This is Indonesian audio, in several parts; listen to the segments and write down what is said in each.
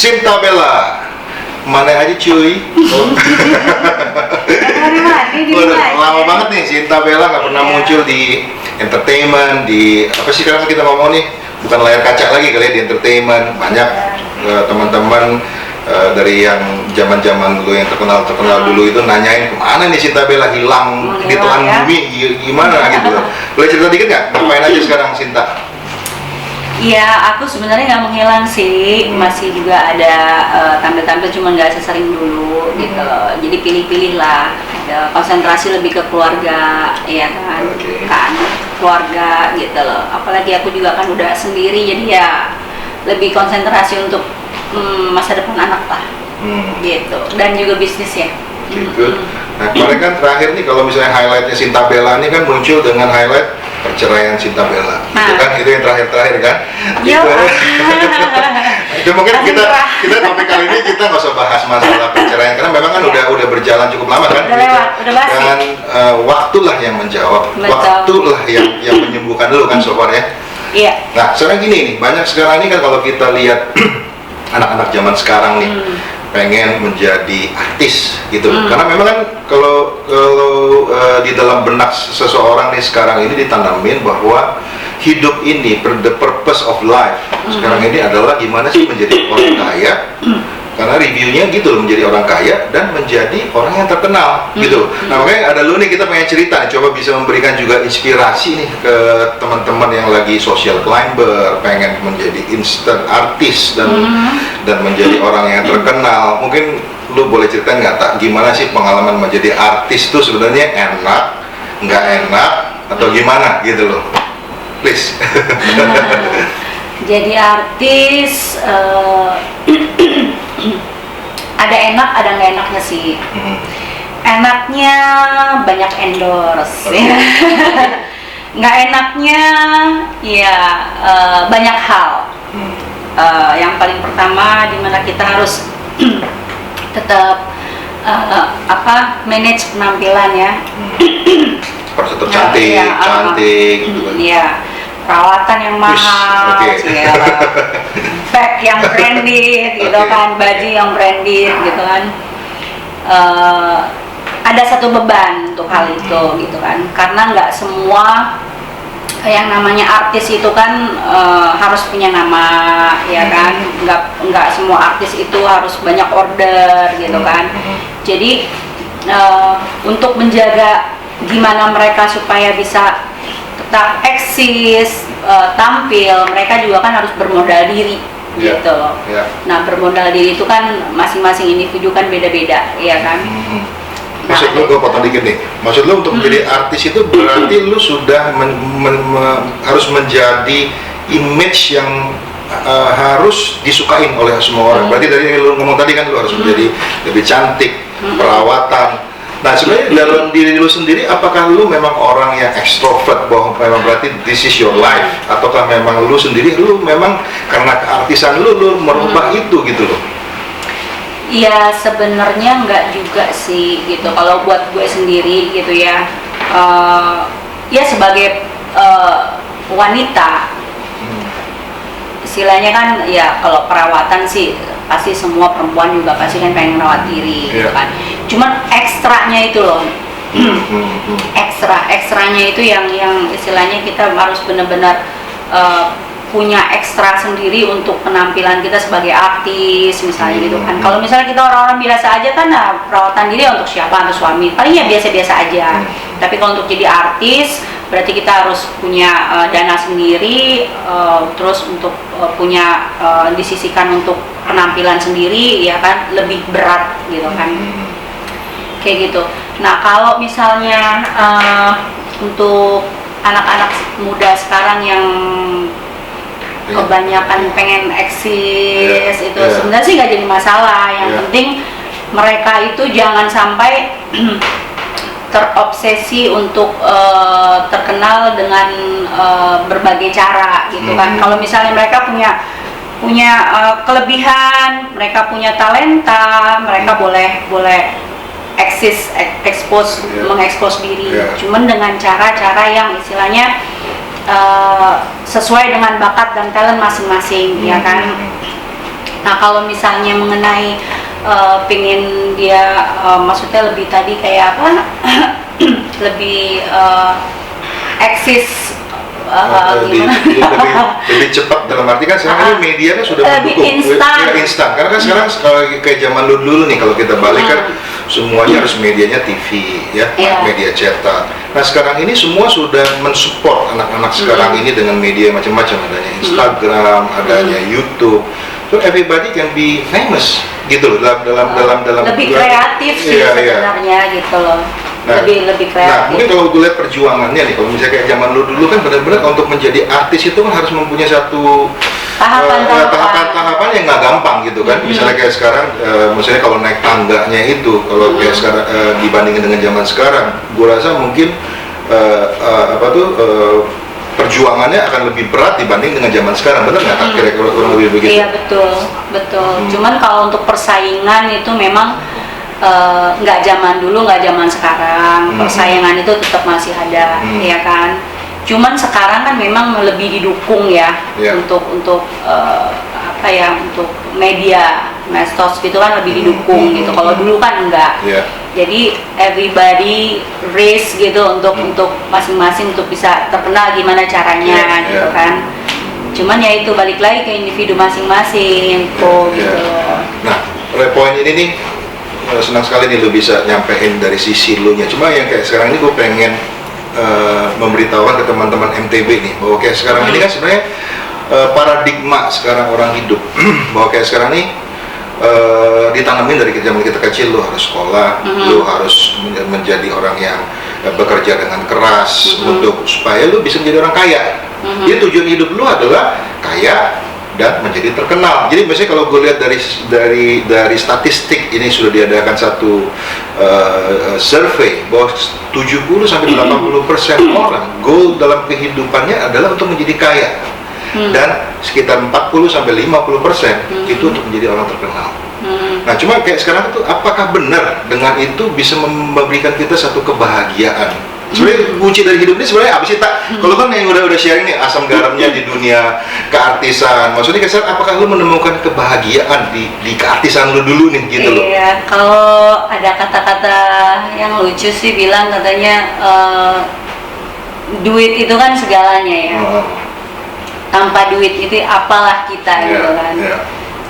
Sinta Bella, mana aja cuy? Lama banget nih Sinta Bella nggak pernah muncul di entertainment, di apa sih sekarang kita ngomong nih, bukan layar kaca lagi kali ya, di entertainment. Banyak teman-teman dari yang zaman-zaman dulu yang terkenal dulu itu nanyain kemana nih Sinta Bella, hilang di telan bumi gimana gitu. Boleh cerita dikit nggak? Ngapain aja sekarang Sinta? Iya, aku sebenarnya nggak menghilang sih, masih juga ada tampil-tampil, cuma nggak sesering dulu gitu. Jadi pilih-pilih lah, konsentrasi lebih ke keluarga, ya kan, kan keluarga gitu loh. Apalagi aku juga kan udah sendiri, jadi ya lebih konsentrasi untuk masa depan anak lah, gitu. Dan juga bisnis ya. Gitu. Nah kemarin kan terakhir nih kalau misalnya highlightnya Sinta Bella ini kan muncul dengan highlight perceraian Sinta Bella, itu kan itu yang terakhir kan? Gitu. Itu mungkin kita topik kali ini kita nggak usah bahas masalah perceraian karena memang kan udah berjalan cukup lama kan? Udah lewat, udah basi. Dan waktulah yang menjawab, waktulah yang menyembuhkan dulu kan so far ya. Iya. Nah sekarang gini nih, banyak sekarang ini kan kalau kita lihat anak-anak zaman sekarang nih pengen menjadi artis gitu, karena memang kan kalau di dalam benak seseorang nih sekarang ini ditanamin bahwa hidup ini the purpose of life sekarang ini adalah gimana sih menjadi orang kaya, karena reviewnya gitu loh, menjadi orang kaya dan menjadi orang yang terkenal gitu. Nah makanya ada lu nih, kita pengen cerita nih, coba bisa memberikan juga inspirasi nih ke teman-teman yang lagi social climber, pengen menjadi instant artis dan menjadi orang yang terkenal. Mungkin lu boleh ceritain nggak tak, gimana sih pengalaman menjadi artis tuh sebenarnya, enak, nggak enak, atau gimana gitu loh, please. Jadi artis ada enak, ada nggak enaknya sih. Enaknya banyak endorse, ya. Nggak enaknya ya banyak hal. Yang paling pertama dimana kita harus tetap manage penampilan ya. Harus tetap cantik gitu kan. Iya. Perawatan yang mahal, bag yang branded gitu kan, baju yang branded gitu kan. Ada satu beban untuk hal itu gitu kan, karena nggak semua yang namanya artis itu kan harus punya nama, ya kan. Nggak semua artis itu harus banyak order gitu kan. Jadi untuk menjaga gimana mereka supaya bisa tetap eksis, tampil, mereka juga kan harus bermodal diri gitu loh. Nah bermodal diri itu kan masing-masing individu kan beda-beda, ya kan. Maksud lu, gue potong dikit nih, maksud lu untuk menjadi artis itu berarti lu sudah harus menjadi image yang harus disukain oleh semua orang. Berarti dari lu ngomong tadi kan lu harus menjadi lebih cantik, perawatan. Nah sebenarnya dalam diri lu sendiri, apakah lu memang orang yang ekstrovert, bahwa memang berarti this is your life, ataukah memang lu sendiri lu memang karena keartisan lu merubah itu gitu loh? Iya sebenarnya enggak juga sih gitu. Kalau buat gue sendiri gitu ya, ya sebagai wanita, istilahnya kan ya kalau perawatan sih pasti semua perempuan juga pasti kan pengen merawat diri gitu kan. Cuman ekstranya itu loh, ekstranya itu yang istilahnya kita harus benar-benar punya ekstra sendiri untuk penampilan kita sebagai artis misalnya gitu kan. Kalau misalnya kita orang-orang biasa aja kan, nah perawatan diri untuk siapa, untuk suami paling ya biasa-biasa aja. Tapi kalau untuk jadi artis berarti kita harus punya dana sendiri, terus untuk punya disisihkan untuk penampilan sendiri, ya kan, lebih berat gitu kan, kayak gitu. Nah kalau misalnya untuk anak-anak muda sekarang yang kebanyakan pengen eksis itu sebenarnya sih nggak jadi masalah. Yang penting mereka itu jangan sampai terobsesi untuk terkenal dengan berbagai cara gitu kan. Kalau misalnya mereka punya kelebihan, mereka punya talenta, mereka boleh eksis, mengekspos diri, cuman dengan cara-cara yang istilahnya sesuai dengan bakat dan talent masing-masing, ya kan. Nah kalau misalnya mengenai pengen dia maksudnya lebih tadi kayak apa lebih eksis lebih cepat, dalam arti kan sekarang ini media kan sudah lebih mendukung instan. instan, karena kan sekarang kalau kayak zaman dulu nih, kalau kita balik kan semuanya harus medianya TV ya, media cetak. Nah sekarang ini semua sudah mensupport anak-anak sekarang ini dengan media macam-macam, adanya Instagram, adanya YouTube, so everybody can be famous gitu loh, dalam lebih kreatif sih sebenarnya gitu loh. Nah, lebih kreatif. Nah, mungkin kalau gue lihat perjuangannya nih, kalau misalnya kayak zaman dulu kan benar-benar untuk menjadi artis itu kan harus mempunyai satu tahapan-tahapan yang nggak gampang gitu kan. Misalnya kayak sekarang, misalnya kalau naik tangganya itu, kalau kayak sekarang dibandingin dengan zaman sekarang, gue rasa mungkin perjuangannya akan lebih berat dibanding dengan zaman sekarang, benar nggak? Kira-kira kurang lebih begitu. Iya betul. Cuman kalau untuk persaingan itu memang nggak zaman dulu, nggak zaman sekarang. Persaingan itu tetap masih ada, ya kan. Cuman sekarang kan memang lebih didukung ya, untuk apa ya, untuk media, medsos gitu kan lebih didukung gitu. Kalau dulu kan enggak. Jadi everybody race gitu untuk masing-masing untuk bisa terkenal gimana caranya gitu kan. Cuman ya itu balik lagi ke individu masing-masing gitu. Nah, poin ini nih senang sekali nih lu bisa nyampein dari sisi lu nya. Cuma yang kayak sekarang ini gue pengen memberitahukan ke teman-teman MTB nih, bahwa kayak sekarang ini kan sebenarnya paradigma sekarang orang hidup bahwa kayak sekarang ini ditanamin dari zaman kita kecil, lu harus sekolah, lu harus menjadi orang yang bekerja dengan keras untuk supaya lu bisa menjadi orang kaya. Jadi tujuan hidup lu adalah kaya dan menjadi terkenal. Jadi biasanya kalau gue lihat dari statistik ini sudah diadakan satu survei bahwa 70-80% orang goal dalam kehidupannya adalah untuk menjadi kaya, dan sekitar 40-50% itu untuk menjadi orang terkenal. Nah cuma kayak sekarang itu, apakah benar dengan itu bisa memberikan kita satu kebahagiaan? Sebenarnya kunci dari hidup ini sebenarnya apa sih, Tak? Kalau kan yang udah sharing nih asam garamnya di dunia keartisan, maksudnya kesan apakah lu menemukan kebahagiaan di keartisan lu dulu nih gitu loh? Iya, kalau ada kata-kata yang lucu sih bilang katanya duit itu kan segalanya ya. Tanpa duit itu apalah kita gitu kan.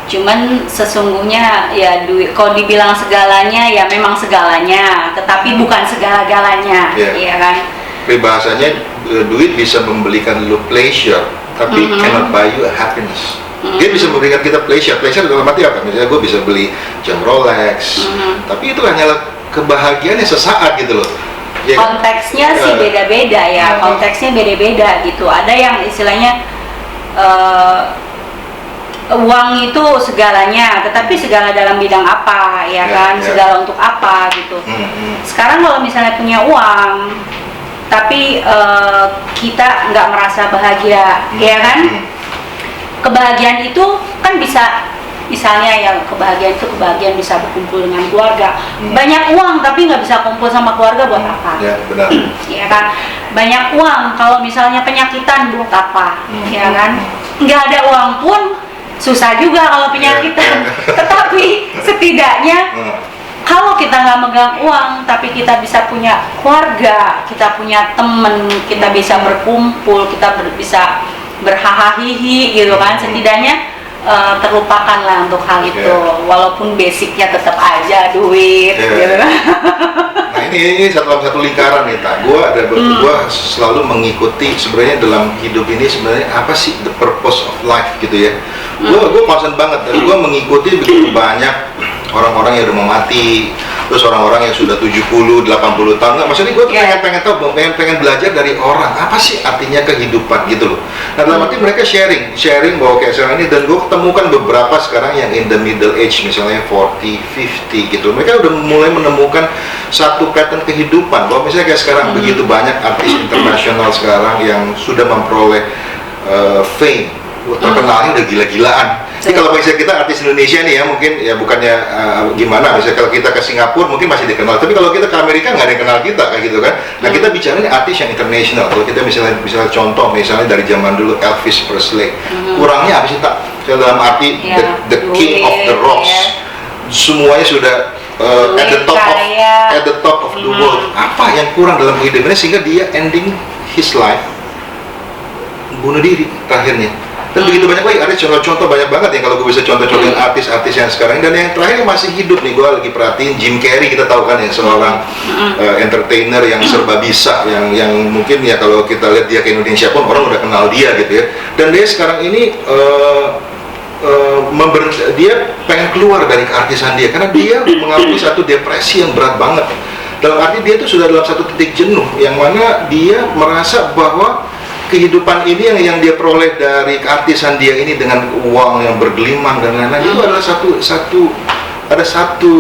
Cuman sesungguhnya ya duit, kalau dibilang segalanya ya memang segalanya, tetapi bukan segala-galanya, ya kan? Tapi bahasanya duit bisa membelikan lu pleasure, tapi cannot buy you a happiness. Dia bisa memberikan kita pleasure dalam arti apa? Misalnya gue bisa beli jam Rolex, tapi itu hanyalah kebahagiaan yang sesaat gitu loh. Ya, konteksnya sih beda-beda ya, konteksnya beda-beda gitu. Ada yang istilahnya uang itu segalanya, tetapi segala dalam bidang apa, ya kan? Segala untuk apa gitu. Sekarang kalau misalnya punya uang, tapi kita nggak merasa bahagia, ya kan? Kebahagiaan itu kan bisa, misalnya yang kebahagiaan bisa berkumpul dengan keluarga. Banyak uang tapi nggak bisa kumpul sama keluarga, buat apa? Ya benar. Ya kan? Banyak uang kalau misalnya penyakitan, buat apa? Ya kan? Nggak ada uang pun susah juga kalau penyakitan. Tetapi setidaknya kalau kita nggak megang uang, tapi kita bisa punya keluarga, kita punya temen, kita bisa berkumpul, kita bisa berhahaha gitu kan, setidaknya terlupakan lah untuk hal itu, walaupun basicnya tetap aja duit gitu. Nah ini satu lingkaran nih, Tak. Gua selalu mengikuti sebenarnya dalam hidup ini sebenarnya apa sih the purpose of life gitu ya. Gua concern banget, dan gua mengikuti begitu banyak orang-orang yang udah mau mati, terus orang-orang yang sudah 70-80 tahun. Nggak, maksudnya gue tuh pengen tahu, pengen belajar dari orang apa sih artinya kehidupan gitu loh. Nah dalam arti mereka sharing bahwa kayak sekarang ini, dan gue ketemukan beberapa sekarang yang in the middle age, misalnya 40, 50 gitu. Mereka udah mulai menemukan satu pattern kehidupan, bahwa misalnya kayak sekarang begitu banyak artis internasional sekarang yang sudah memperoleh fame, terkenalnya udah gila-gilaan. Jadi kalau misalnya kita artis Indonesia nih ya, mungkin ya bukannya gimana, misalnya kalau kita ke Singapura mungkin masih dikenal, tapi kalau kita ke Amerika nggak ada yang kenal kita kayak gitu kan. Nah kita bicara ini artis yang internasional. Kalau kita misalnya contoh misalnya dari zaman dulu Elvis Presley, kurangnya apa sih, Tak? dalam arti the king of the rocks, semuanya sudah at the top of the world. Apa yang kurang dalam hidupnya sehingga dia ending his life bunuh diri terakhirnya. Dan begitu banyak lagi, ada contoh-contoh banyak banget ya kalau gue bisa contoh-contohin artis-artis yang sekarang. Dan yang terakhir yang masih hidup nih, gue lagi perhatiin Jim Carrey, kita tahu kan ya, seorang entertainer yang serba bisa, yang mungkin ya kalau kita lihat dia ke Indonesia pun orang udah kenal dia gitu ya. Dan dia sekarang ini dia pengen keluar dari keartisan dia karena dia mengalami satu depresi yang berat banget. Dalam arti dia tuh sudah dalam satu titik jenuh yang mana dia merasa bahwa kehidupan ini yang dia peroleh dari keartisan dia ini dengan uang yang bergelimang dan lain-lain itu adalah satu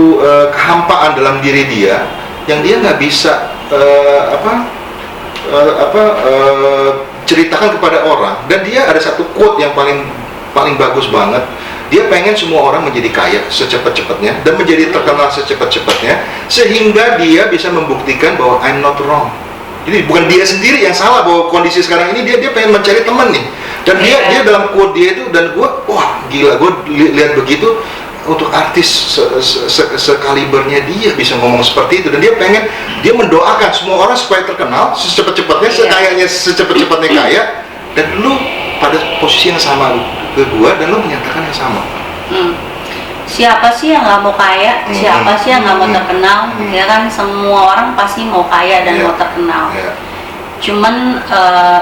kehampaan dalam diri dia yang dia nggak bisa ceritakan kepada orang. Dan dia ada satu quote yang paling bagus banget. Dia pengen semua orang menjadi kaya secepat-cepatnya dan menjadi terkenal secepat-cepatnya sehingga dia bisa membuktikan bahwa I'm not wrong. Jadi bukan dia sendiri yang salah bahwa kondisi sekarang ini dia pengen mencari teman nih. Dan dia dalam quote dia itu, dan gue wah gila, gue lihat begitu untuk artis sekalibernya dia bisa ngomong seperti itu. Dan dia mendoakan semua orang supaya terkenal secepat-cepatnya, sekayanya secepat-cepatnya kaya. Dan lu pada posisi yang sama ke gue dan lu menyatakan yang sama. Siapa sih yang nggak mau kaya? Siapa sih yang nggak mau terkenal? Ya kan, semua orang pasti mau kaya dan mau terkenal. Cuman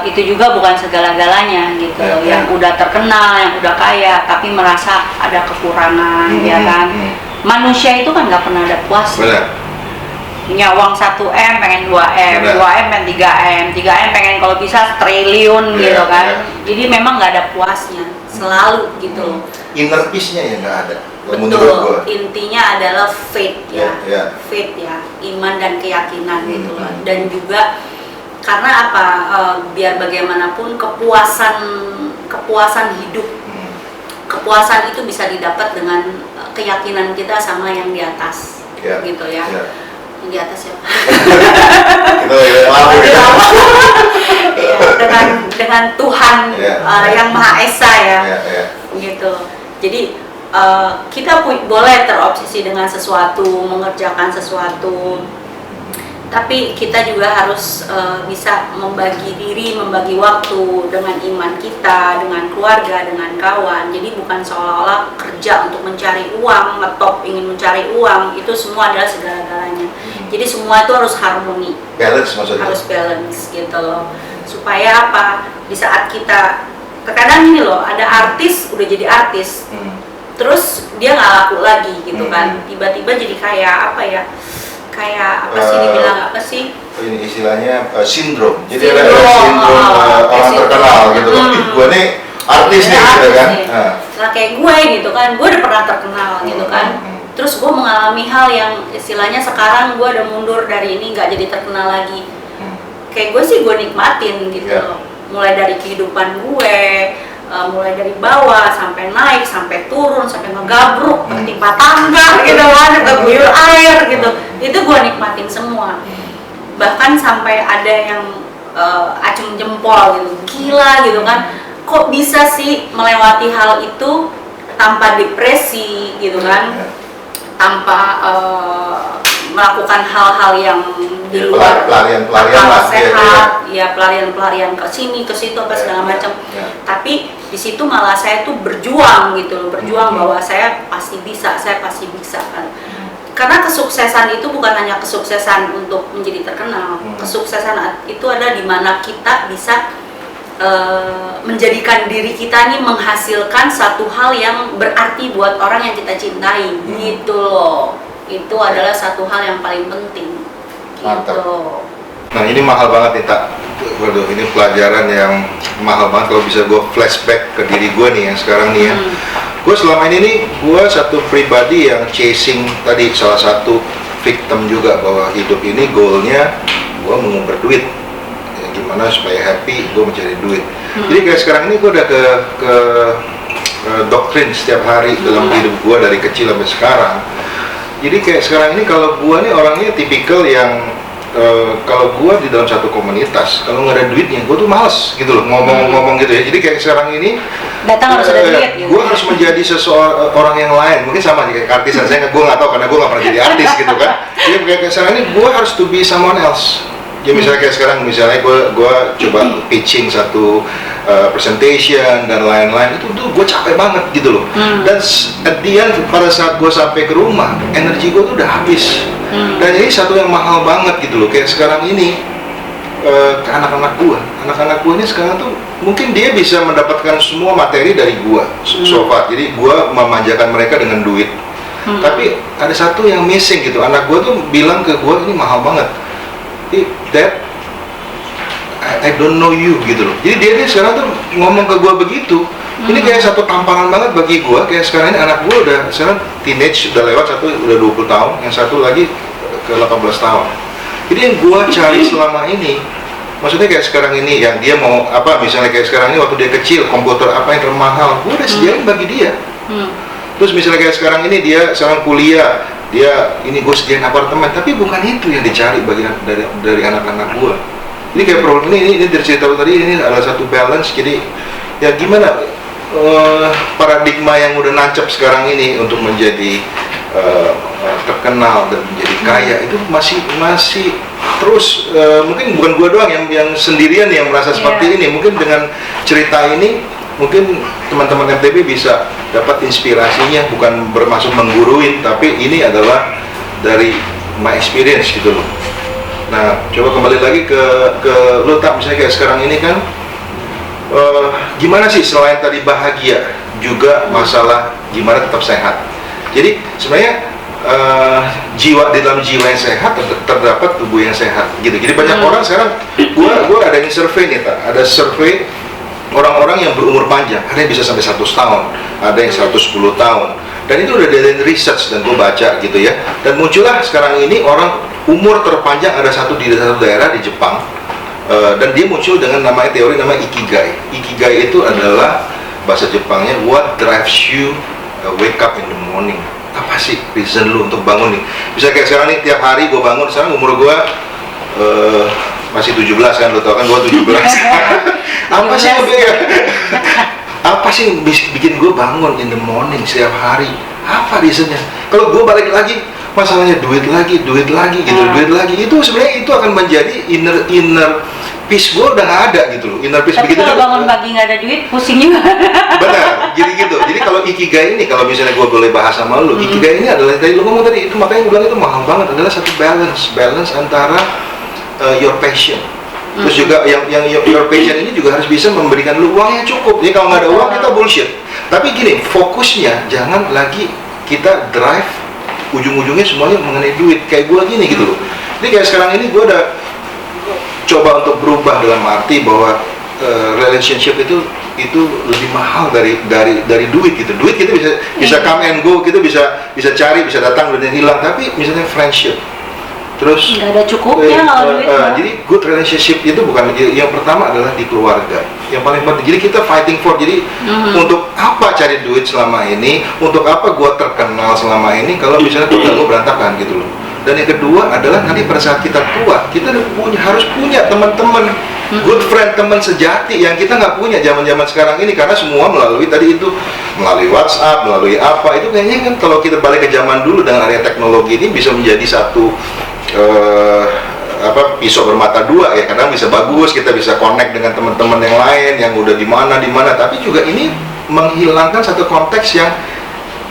itu juga bukan segala-galanya gitu. Yang udah terkenal, yang udah kaya, tapi merasa ada kekurangan, ya kan? Manusia itu kan nggak pernah ada puas. Punya uang 1M pengen 2M, 2M pengen 3M, 3M pengen kalau bisa triliun gitu kan. Jadi memang nggak ada puasnya, selalu gitu. Inner peace-nya ya nggak ada. Betul, intinya adalah faith ya, faith ya, iman dan keyakinan gitu loh. Dan juga karena apa? Biar bagaimanapun kepuasan hidup, kepuasan itu bisa didapat dengan keyakinan kita sama yang di atas, gitu ya. Yang di atas ya. Dengan Tuhan yang Maha Esa ya, gitu. Jadi kita boleh terobsesi dengan sesuatu, mengerjakan sesuatu, tapi kita juga harus bisa membagi diri, membagi waktu dengan iman kita, dengan keluarga, dengan kawan. Jadi bukan seolah-olah kerja untuk mencari uang, ngetop ingin mencari uang, itu semua adalah segala-galanya. Jadi semua itu harus harmoni, balance maksudnya. Harus balance gitu loh. Supaya apa? Di saat kita, terkadang ini loh, ada artis udah jadi artis, terus dia nggak laku lagi gitu kan, tiba-tiba jadi kayak apa ya, kayak apa sih dibilang apa sih, ini istilahnya sindrom. Jadi ada sindrom orang terkenal gitu. Gue nih artis nih gitu kan. Nah kayak gue gitu kan, gue udah pernah terkenal gitu kan, terus gue mengalami hal yang istilahnya sekarang gue udah mundur dari ini, nggak jadi terkenal lagi. Kayak gue sih gue nikmatin gitu loh, mulai dari kehidupan gue, mulai dari bawah sampai naik, sampai turun, sampai ngegabruk, ketimpa tangga gitu kan, keguyur air gitu, itu gue nikmatin semua. Bahkan sampai ada yang acung jempol gitu, gila gitu kan, kok bisa sih melewati hal itu tanpa depresi gitu kan, tanpa melakukan hal-hal yang di luar akal sehat, ya pelarian-pelarian ke sini ke situ apa segala macam. Tapi di situ malah saya tuh berjuang gitu loh, berjuang bahwa saya pasti bisa kan. Karena kesuksesan itu bukan hanya kesuksesan untuk menjadi terkenal. Kesuksesan itu ada di mana kita bisa menjadikan diri kita ini menghasilkan satu hal yang berarti buat orang yang kita cintai gitu loh. Itu adalah satu hal yang paling penting gitu. Nah ini mahal banget nih Tak. Waduh, ini pelajaran yang mahal banget kalau bisa gue flashback ke diri gue nih yang sekarang nih ya. Gue selama ini nih, gue satu pribadi yang chasing tadi, salah satu victim juga bahwa hidup ini goalnya gue mau berduit. Ya, gimana supaya happy, gue mencari duit. Jadi kayak sekarang ini gue udah ke doktrin setiap hari dalam hidup gue dari kecil sampai sekarang. Jadi kayak sekarang ini kalau gue nih orangnya tipikal yang kalau gue di dalam satu komunitas, kalau nggak ada duitnya, gue tuh males gitu loh ngomong gitu ya. Jadi kayak sekarang ini datang harus ada duit gitu. Gue harus menjadi seseorang yang lain. Mungkin sama kayak artis, saya gue nggak tahu karena gue nggak pernah jadi artis gitu kan. Jadi kayak sekarang ini gue harus to be someone else. Ya misalnya kayak sekarang, misalnya gue coba pitching satu presentation dan lain-lain, itu tuh gue capek banget gitu loh. Dan at the end, pada saat gue sampai ke rumah, energi gue tuh udah habis. Dan ini satu yang mahal banget gitu loh. Kayak sekarang ini ke anak-anak gue ini sekarang tuh mungkin dia bisa mendapatkan semua materi dari gue so far. Jadi gue memanjakan mereka dengan duit. Tapi ada satu yang missing gitu. Anak gue tuh bilang ke gue, ini mahal banget. Dad, I don't know you gitu loh. Jadi dia sekarang tuh ngomong ke gue begitu. Ini kayak satu tamparan banget bagi gue. Kayak sekarang ini anak gue udah sekarang teenage, udah lewat, satu udah 20 tahun, yang satu lagi ke 18 tahun. Jadi yang gue cari selama ini, maksudnya kayak sekarang ini yang dia mau apa, misalnya kayak sekarang ini waktu dia kecil, komputer apa yang termahal, gue udah sediain bagi dia. Terus misalnya kayak sekarang ini dia sekarang kuliah, dia ini gue sediain apartemen, tapi bukan itu yang dicari dari anak-anak gue. Ini kayak problem ini dari cerita tadi, ini adalah satu balance. Jadi ya gimana paradigma yang udah nancep sekarang ini untuk menjadi terkenal dan menjadi kaya itu masih terus mungkin bukan gue doang yang sendirian yang merasa seperti ini. Mungkin dengan cerita ini mungkin teman-teman MTB bisa dapat inspirasinya, bukan bermaksud mengguruin, tapi ini adalah dari my experience gitu loh. Nah, coba kembali lagi ke lo tak, misalnya kayak sekarang ini kan gimana sih selain tadi bahagia, juga masalah gimana tetap sehat. Jadi sebenarnya jiwa, di dalam jiwa yang sehat terdapat tubuh yang sehat gitu. Jadi banyak orang sekarang, gua ada yang survei nih, ada survei orang-orang yang berumur panjang, ada yang bisa sampai 100 tahun, ada yang 110 tahun, dan itu udah dari research dan gue baca gitu ya. Dan muncullah sekarang ini orang umur terpanjang ada di satu daerah di Jepang, dan dia muncul dengan namanya teori namanya Ikigai. Ikigai itu adalah bahasa Jepangnya what drives you wake up in the morning. Apa sih reason lu untuk bangun nih? Bisa kayak sekarang nih, tiap hari gue bangun, sekarang umur gue masih 17 kan, lo tau kan gue 17. Apa sih apa sih yang bikin gue bangun in the morning setiap hari? Apa reasonnya? Kalau gue balik lagi, masalahnya duit lagi gitu, duit lagi, itu sebenarnya itu akan menjadi inner peace gue udah nggak ada gitu loh. Inner peace. Tapi kalau bangun pagi nggak ada duit, pusing juga. Benar, gitu. Jadi kalau Ikigai ini, kalau misalnya gue boleh bahas sama lu, Ikigai ini adalah tadi lu ngomong tadi, itu makanya gue bilang itu mahal banget, adalah satu balance antara your passion. Terus juga yang your passion ini juga harus bisa memberikan lu uang yang cukup. Jadi kalau nggak ada uang kita bullshit. Tapi gini, fokusnya jangan lagi kita drive ujung-ujungnya semuanya mengenai duit. Kayak gue gini gitu loh. Jadi kayak sekarang ini gue udah coba untuk berubah dalam arti bahwa relationship itu lebih mahal dari duit gitu. Duit kita bisa come and go, kita bisa cari, bisa datang dan hilang. Tapi misalnya friendship, terus nggak ada cukupnya kalau duit. Jadi good relationship itu bukan yang pertama adalah di keluarga, yang paling penting. Jadi kita fighting for, jadi untuk apa cari duit selama ini, untuk apa gua terkenal selama ini kalau misalnya keluarga gua berantakan gitu loh. Dan yang kedua adalah nanti pada saat kita tua, kita harus punya teman-teman, good friend, teman sejati yang kita nggak punya zaman-zaman sekarang ini, karena semua melalui tadi itu, melalui WhatsApp, melalui apa, itu kayaknya kan kalau kita balik ke zaman dulu dengan area teknologi ini bisa menjadi satu pisau bermata dua ya. Kadang bisa bagus, kita bisa connect dengan teman-teman yang lain yang udah di mana, tapi juga ini menghilangkan satu konteks yang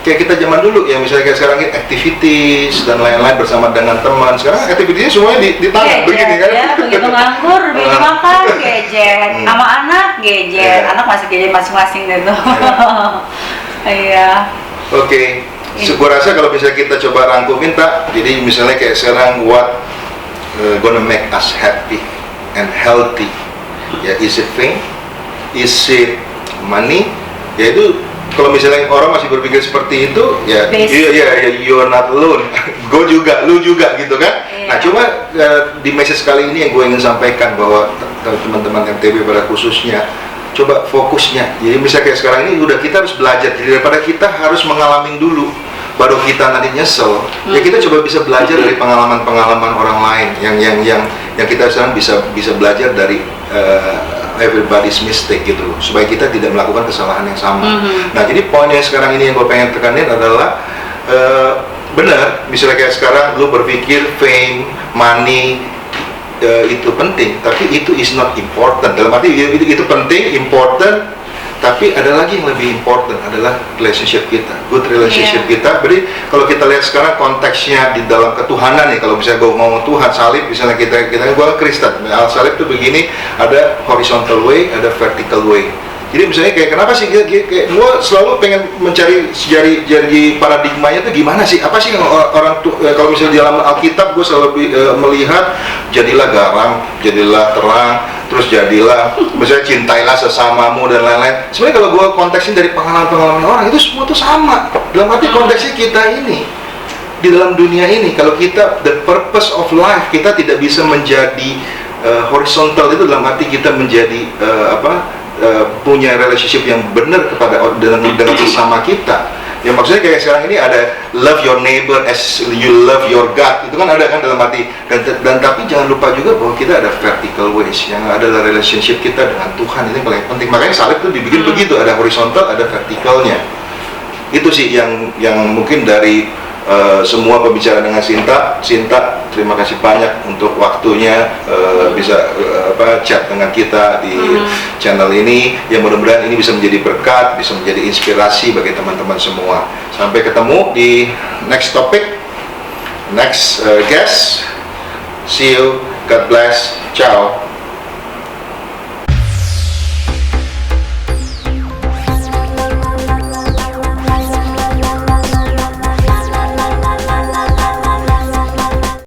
kayak kita zaman dulu ya, misalnya kayak sekarang ini activities dan lain-lain bersama dengan teman. Sekarang activities semuanya di tangan begini kan ya, begitu nganggur, begitu makan gadget, sama anak gadget, anak masih gadget masing-masing gitu. Iya. Oke. Gue rasa kalau bisa kita coba rangkumin tak, jadi misalnya kayak sekarang what gonna make us happy and healthy, ya, is it fame, is it money, ya itu. Kalau misalnya orang masih berpikir seperti itu, ya, you're not alone. Gue juga, lu juga gitu kan. Nah, cuma di message kali ini yang gue ingin sampaikan bahwa teman-teman MTB pada khususnya, coba fokusnya. Jadi misalnya kayak sekarang ini udah kita harus belajar. Jadi daripada kita harus mengalami dulu, baru kita nanti nyesel. Ya kita coba bisa belajar dari pengalaman-pengalaman orang lain yang kita sekarang bisa belajar dari everybody's mistake gitu, supaya kita tidak melakukan kesalahan yang sama. Nah, jadi poin yang sekarang ini yang gue pengen tekanin adalah benar, misalnya kayak sekarang lu berpikir fame, money itu penting, tapi itu is not important. Dalam arti itu penting, important, tapi ada lagi yang lebih important adalah relationship kita, good relationship kita. Jadi kalau kita lihat sekarang konteksnya di dalam ketuhanan nih, kalau misalnya gue ngomong Tuhan, salib, misalnya kita gue Kristen, salib tuh begini, ada horizontal way, ada vertical way. Jadi misalnya kayak kenapa sih kayak gue selalu pengen mencari jadi paradigmanya tuh gimana sih? Apa sih yang orang tuh kalau misalnya di dalam Alkitab gue selalu melihat jadilah garam, jadilah terang, terus jadilah misalnya cintailah sesamamu dan lain-lain. Sebenarnya kalau gue konteksnya dari pengalaman-pengalaman orang itu semua tuh sama. Dalam arti konteksnya kita ini di dalam dunia ini, kalau kita the purpose of life kita tidak bisa menjadi horizontal, itu dalam arti kita menjadi punya relationship yang benar dengan sesama kita. Yang maksudnya kayak sekarang ini ada love your neighbor as you love your God, itu kan ada kan dalam arti dan tapi jangan lupa juga bahwa kita ada vertical ways yang adalah relationship kita dengan Tuhan, itu yang paling penting. Makanya salib itu dibikin begitu, ada horizontal, ada vertikalnya. Itu sih yang mungkin dari semua pembicaraan dengan Sinta, terima kasih banyak untuk waktunya, bisa chat dengan kita di channel ini. Yang mudah-mudahan ini bisa menjadi berkat, bisa menjadi inspirasi bagi teman-teman semua. Sampai ketemu di next topic, next guest. See you, God bless, ciao.